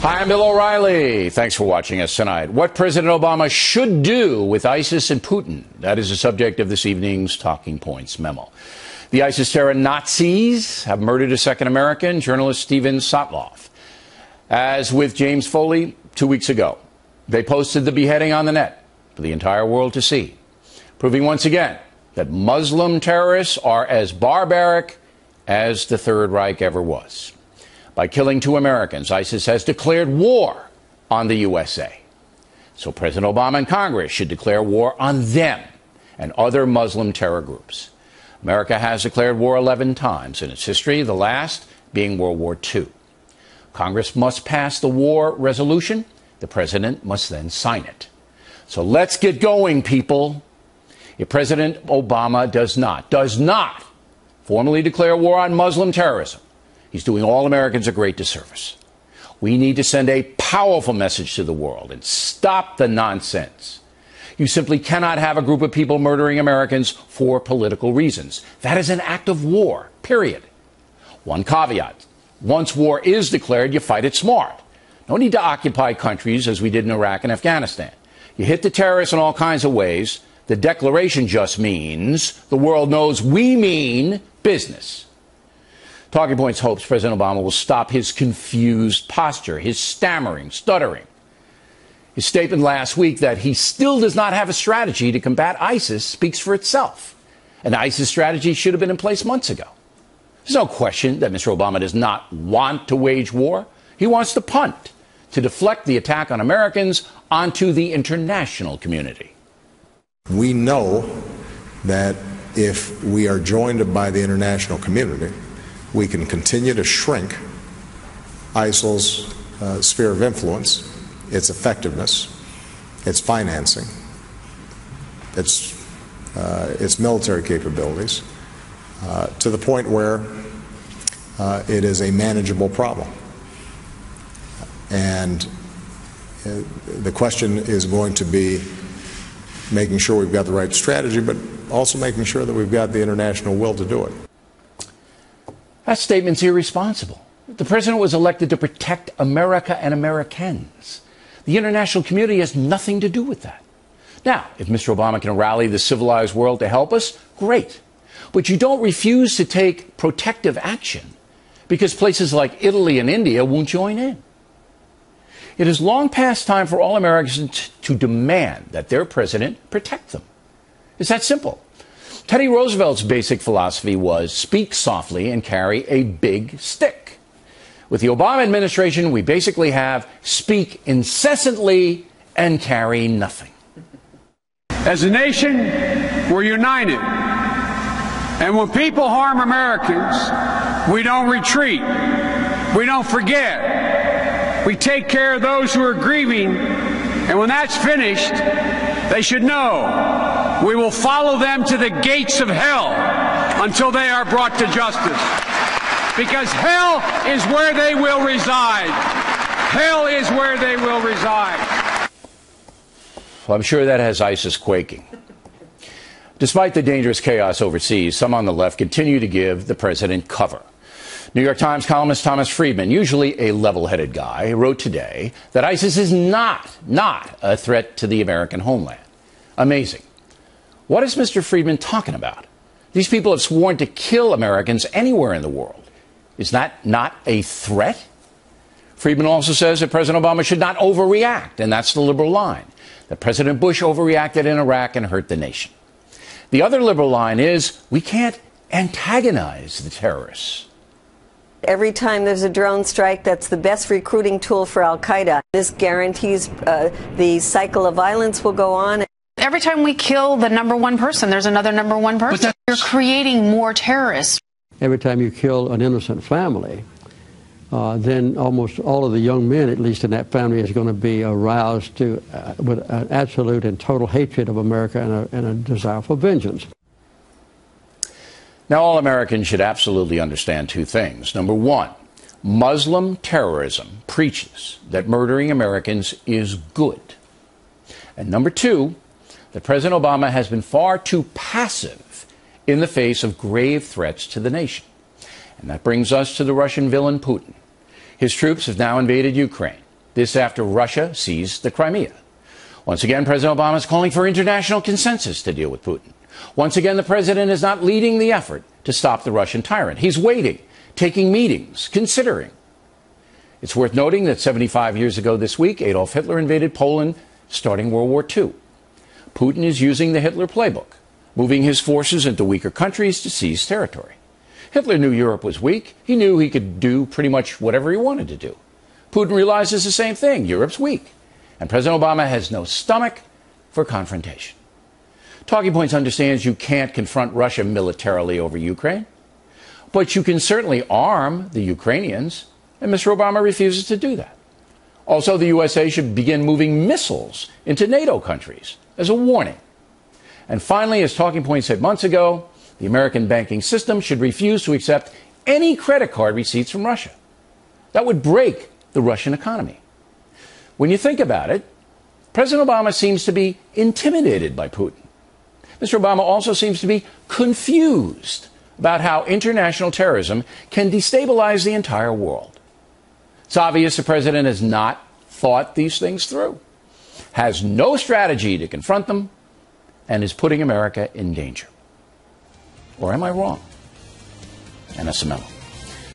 Hi, I'm Bill O'Reilly. Thanks for watching us tonight. What President Obama should do with ISIS and Putin. That is the subject of this evening's Talking Points memo. The ISIS terror Nazis have murdered a second American, journalist Steven Sotloff. As with James Foley 2 weeks ago, they posted the beheading on the net for the entire world to see, proving once again that Muslim terrorists are as barbaric as the Third Reich ever was. By killing 2 Americans, ISIS has declared war on the USA. So President Obama and Congress should declare war on them and other Muslim terror groups. America has declared war 11 times in its history, the last being World War II. Congress must pass the war resolution. The president must then sign it. So let's get going, people. If President Obama does not formally declare war on Muslim terrorism, he's doing all Americans a great disservice. We need to send a powerful message to the world and stop the nonsense. You simply cannot have a group of people murdering Americans for political reasons. That is an act of war, period. One caveat. Once war is declared, you fight it smart. No need to occupy countries as we did in Iraq and Afghanistan. You hit the terrorists in all kinds of ways. The declaration just means the world knows we mean business. Talking Points hopes President Obama will stop his confused posture, his stammering, stuttering. His statement last week that he still does not have a strategy to combat ISIS speaks for itself. An ISIS strategy should have been in place months ago. There's no question that Mr. Obama does not want to wage war. He wants to punt, to deflect the attack on Americans onto the international community. We know that if we are joined by the international community, we can continue to shrink ISIL's sphere of influence, its effectiveness, its financing, its military capabilities, to the point where it is a manageable problem. And the question is going to be making sure we've got the right strategy, but also making sure that we've got the international will to do it. That statement's irresponsible. The president was elected to protect America and Americans. The international community has nothing to do with that. Now, if Mr. Obama can rally the civilized world to help us, great. But you don't refuse to take protective action because places like Italy and India won't join in. It is long past time for all Americans to demand that their president protect them. It's that simple. Teddy Roosevelt's basic philosophy was speak softly and carry a big stick. With the Obama administration, we basically have speak incessantly and carry nothing. As a nation, we're united. And when people harm Americans, we don't retreat. We don't forget. We take care of those who are grieving. And when that's finished, they should know we will follow them to the gates of hell until they are brought to justice. Because hell is where they will reside. Hell is where they will reside. Well, I'm sure that has ISIS quaking. Despite the dangerous chaos overseas, some on the left continue to give the president cover. New York Times columnist Thomas Friedman, usually a level-headed guy, wrote today that ISIS is not a threat to the American homeland. Amazing. What is Mr. Friedman talking about? These people have sworn to kill Americans anywhere in the world. Is that not a threat? Friedman also says that President Obama should not overreact, and that's the liberal line, that President Bush overreacted in Iraq and hurt the nation. The other liberal line is we can't antagonize the terrorists. Every time there's a drone strike, that's the best recruiting tool for al-Qaeda. This guarantees the cycle of violence will go on. Every time we kill the number one person, there's another number one person. You're creating more terrorists. Every time you kill an innocent family, then almost all of the young men, at least in that family, is going to be aroused to with an absolute and total hatred of America and a desire for vengeance. Now, all Americans should absolutely understand 2 things. Number 1, Muslim terrorism preaches that murdering Americans is good. And number 2, that President Obama has been far too passive in the face of grave threats to the nation. And that brings us to the Russian villain Putin. His troops have now invaded Ukraine. This after Russia seized the Crimea. Once again, President Obama is calling for international consensus to deal with Putin. Once again, the president is not leading the effort to stop the Russian tyrant. He's waiting, taking meetings, considering. It's worth noting that 75 years ago this week, Adolf Hitler invaded Poland, starting World War II. Putin is using the Hitler playbook, moving his forces into weaker countries to seize territory. Hitler knew Europe was weak. He knew he could do pretty much whatever he wanted to do. Putin realizes the same thing. Europe's weak. And President Obama has no stomach for confrontation. Talking Points understands you can't confront Russia militarily over Ukraine, but you can certainly arm the Ukrainians, and Mr. Obama refuses to do that. Also, the USA should begin moving missiles into NATO countries as a warning. And finally, as Talking Points said months ago, the American banking system should refuse to accept any credit card receipts from Russia. That would break the Russian economy. When you think about it, President Obama seems to be intimidated by Putin. Mr. Obama also seems to be confused about how international terrorism can destabilize the entire world. It's obvious the president has not thought these things through, has no strategy to confront them, and is putting America in danger. Or am I wrong? And that's a memo.